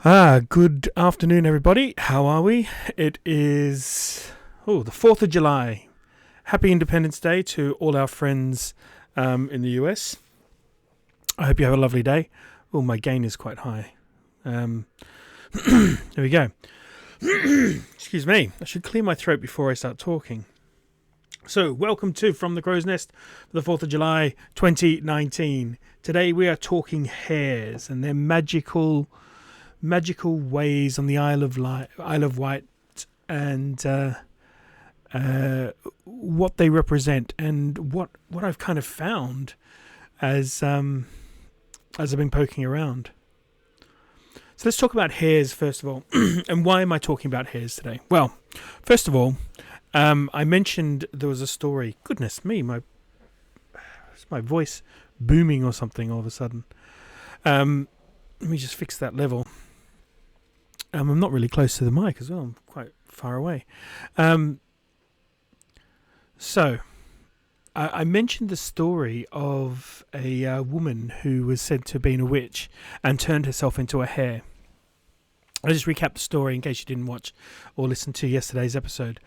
Good afternoon, everybody. How are we? It is the 4th of July. Happy Independence Day to all our friends in the US. I hope you have a lovely day. Oh, my gain is quite high. There we go. Excuse me. I should clear my throat before I start talking. So, welcome to From the Crow's Nest for the 4th of July 2019. Today we are talking hares and their magical ways on the Isle of Wight, and what they represent, and what I've kind of found as I've been poking around. So let's talk about hares first of all. And why am I talking about hares today? Well, first of all, I mentioned there was a story. Goodness me, my voice booming or something all of a sudden. Let me just fix that level. I'm not really close to the mic as well. I'm quite far away. So, I mentioned the story of a woman who was said to have been a witch and turned herself into a hare. I'll just recap the story in case you didn't watch or listen to yesterday's episode.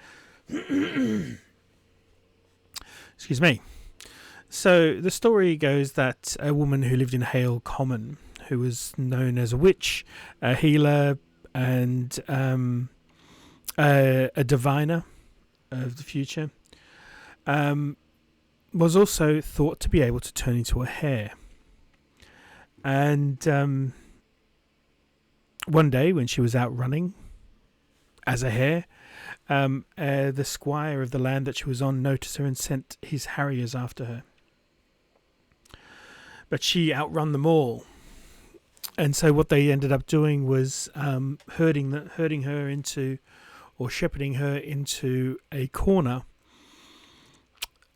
Excuse me. So, the story goes that a woman who lived in Hale Common, who was known as a witch, a healer, and a diviner of the future, was also thought to be able to turn into a hare. And one day when she was out running as a hare, the squire of the land that she was on noticed her and sent his harriers after her. But she outrun them all. And so what they ended up doing was herding her into, or shepherding her into a corner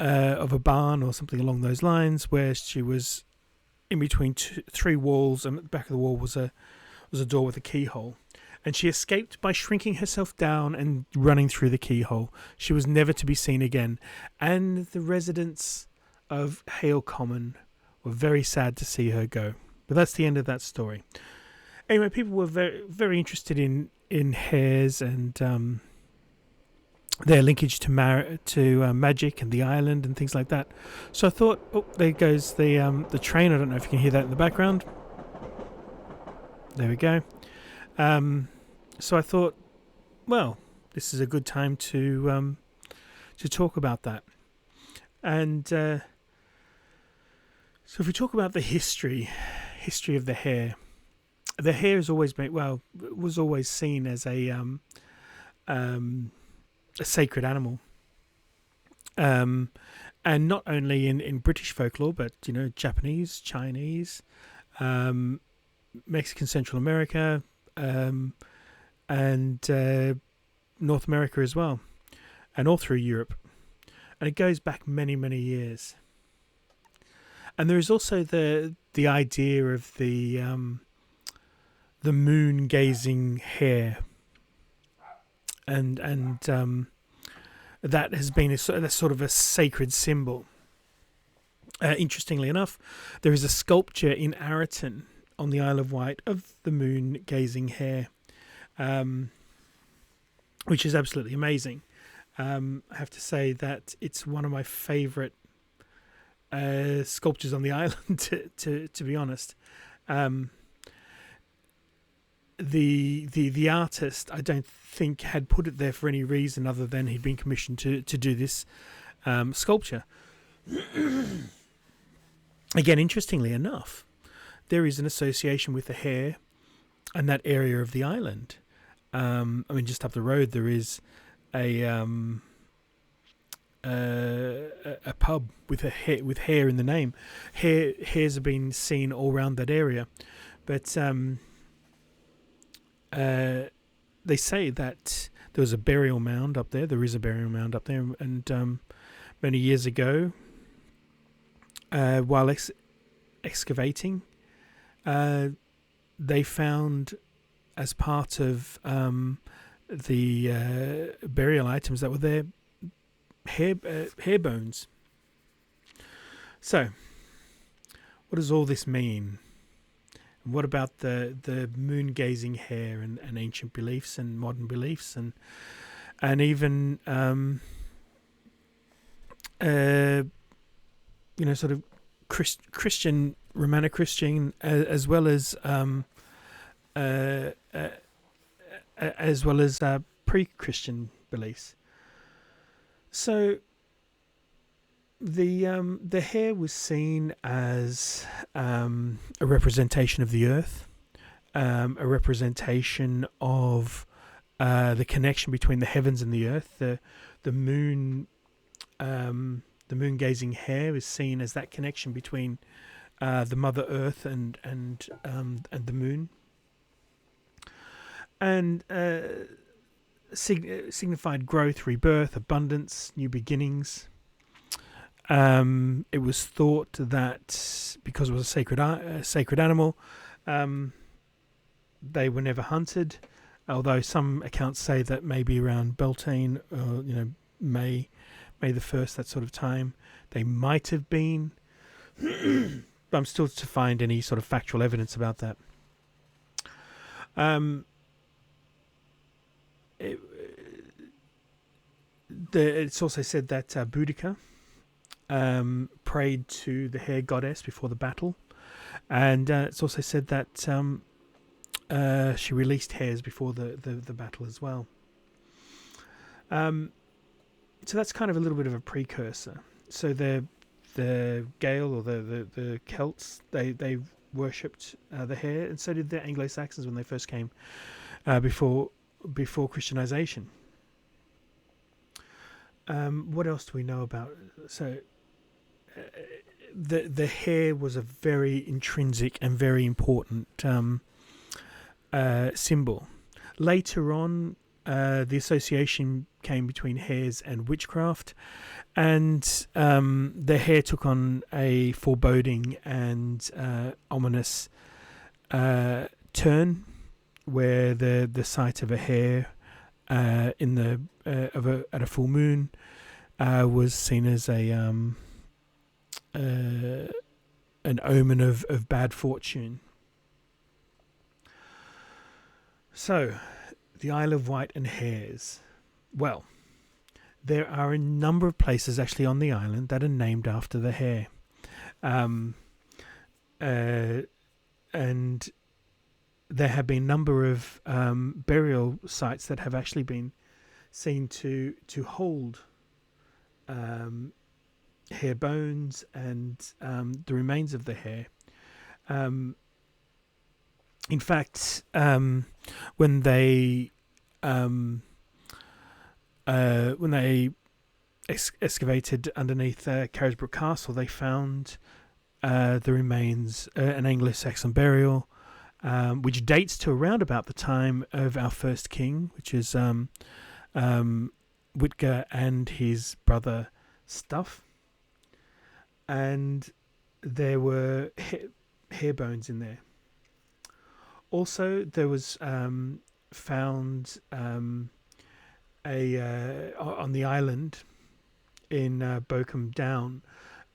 of a barn or something along those lines, where she was in between three walls, and at the back of the wall was a door with a keyhole. And she escaped by shrinking herself down and running through the keyhole. She was never to be seen again. And the residents of Hale Common were very sad to see her go. But that's the end of that story. Anyway, people were very, very interested in hares and their linkage to magic and the island and things like that. So I thought, oh, there goes the train. I don't know if you can hear that in the background. There we go. So I thought, well, this is a good time to talk about that. And so if we talk about the history of the hare has always been, was always seen as a sacred animal, and not only in British folklore, but Japanese, Chinese, Mexican, Central America, and North America as well, and all through Europe, and it goes back many years. And there is also the idea of the Moon Gazing Hare, and that has been a sort of a sacred symbol. Interestingly enough, there is a sculpture in Arreton on the Isle of Wight of the Moon Gazing Hare, which is absolutely amazing. I have to say that it's one of my favourite sculptures on the island, to be honest. The artist, I don't think, had put it there for any reason other than he'd been commissioned to do this sculpture. Again, interestingly enough, there is an association with the hare and that area of the island. Just up the road there is a pub with hare in the name. Hares have been seen all around that area, but they say that there was a burial mound up there. There is a burial mound up there, and many years ago, while excavating, they found, as part of the burial items that were there, hair bones. So, what does all this mean? What about the moon gazing hare and ancient beliefs and modern beliefs and even sort of Christian, Romano Christian, as well as pre-Christian beliefs. So the hare was seen as a representation of the earth, a representation of the connection between the heavens and the earth. The moon. The moon gazing hare is seen as that connection between the Mother Earth and the moon, and signified growth, rebirth, abundance, new beginnings. It was thought that because it was a sacred animal, they were never hunted. Although some accounts say that maybe around Beltane, May the 1st, that sort of time, they might have been. But I'm still to find any sort of factual evidence about that. It's also said that Boudica prayed to the hare goddess before the battle, and it's also said that she released hares before the battle as well. So that's kind of a little bit of a precursor. So the Gael or the Celts, they worshipped the hare, and so did the Anglo-Saxons when they first came before Christianization. What else do we know about? So the hare was a very intrinsic and very important symbol. Later on, the association came between hares and witchcraft, and the hare took on a foreboding and ominous turn, where the sight of a hare at a full moon was seen as an omen of bad fortune. So, the Isle of Wight and Hares. Well, there are a number of places actually on the island that are named after the hare. And there have been a number of burial sites that have actually been seen to hold hare bones and the remains of the hare. In fact, when they excavated underneath Carisbrooke Castle, they found the remains, an Anglo-Saxon burial, which dates to around about the time of our first king, which is Whitger and his brother Stuff, and there were hare bones in there. Also, there was found on the island in Bochum Down,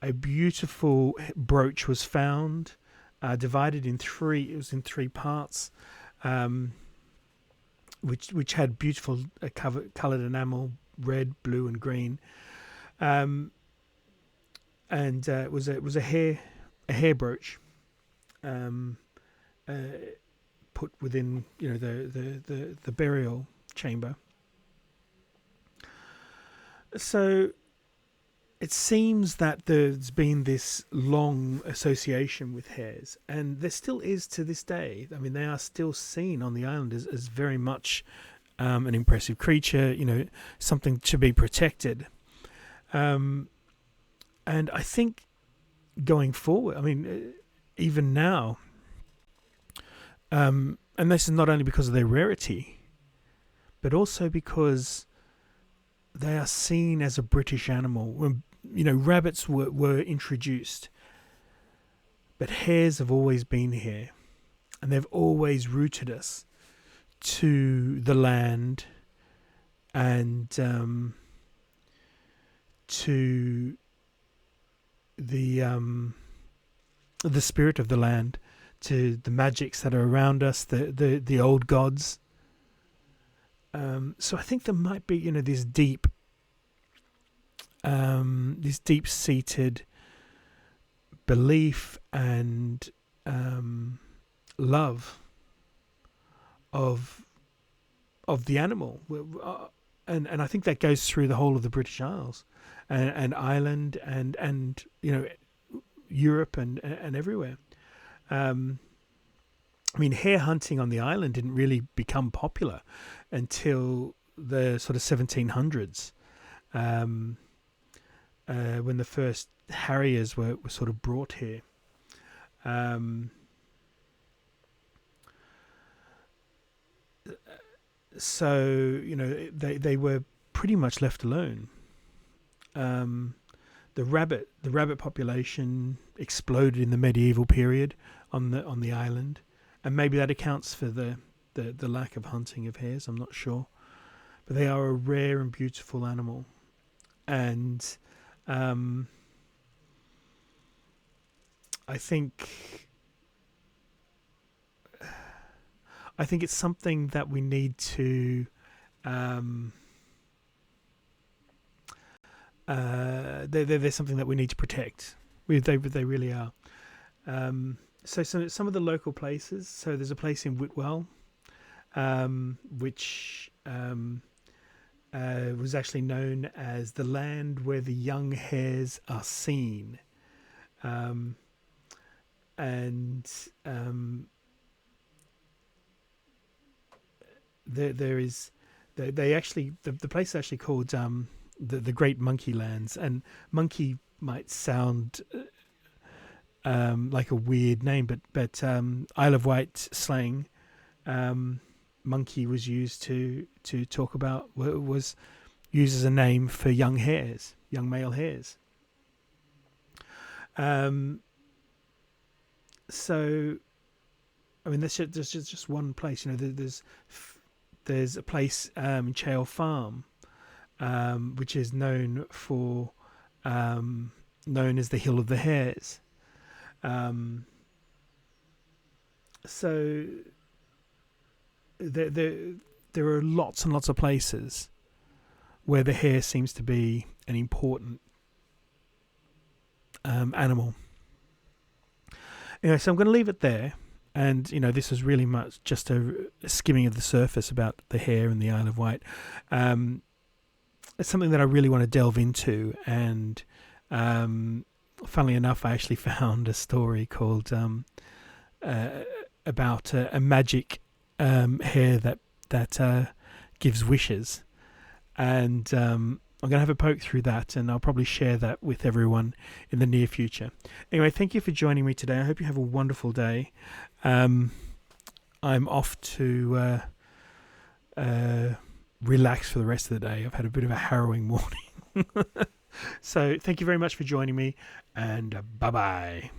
a beautiful brooch was found, divided in three. It was in three parts, which had beautiful coloured enamel, red, blue, and green, and it was a hair brooch. Put within the burial chamber. So it seems that there's been this long association with hares, and there still is to this day. I mean, they are still seen on the island as very much an impressive creature, something to be protected. And I think going forward, I mean, even now, and this is not only because of their rarity, but also because they are seen as a British animal. When rabbits were introduced, but hares have always been here, and they've always rooted us to the land and to the spirit of the land, to the magics that are around us, the old gods. So I think there might be, this deep-seated belief and love of the animal, and I think that goes through the whole of the British Isles and Ireland and Europe and everywhere. Hare hunting on the island didn't really become popular until the sort of 1700s, when the first harriers were sort of brought here. So they were pretty much left alone. The rabbit population exploded in the medieval period on the island, and maybe that accounts for the lack of hunting of hares. I'm not sure, but they are a rare and beautiful animal, and I think it's something that we need to they're something that we need to protect. They really are. So some of the local places. So there's a place in Whitwell, which was actually known as the land where the young hares are seen, there is the place is actually called the Great Monkey Lands, and monkey might sound like a weird name, but Isle of Wight slang, monkey was used to talk about, was used as a name for young male hares. So there's just one place. There's a place in Chale Farm, which is known as the Hill of the Hares. So there are lots and lots of places where the hare seems to be an important animal. Anyway, so I'm going to leave it there. And, this is really much just a skimming of the surface about the hare and the Isle of Wight. It's something that I really want to delve into. And funnily enough, I actually found a story called about a magic hare that gives wishes. And I'm going to have a poke through that, and I'll probably share that with everyone in the near future. Anyway, thank you for joining me today. I hope you have a wonderful day. I'm off to relax for the rest of the day. I've had a bit of a harrowing morning. So thank you very much for joining me, and bye-bye.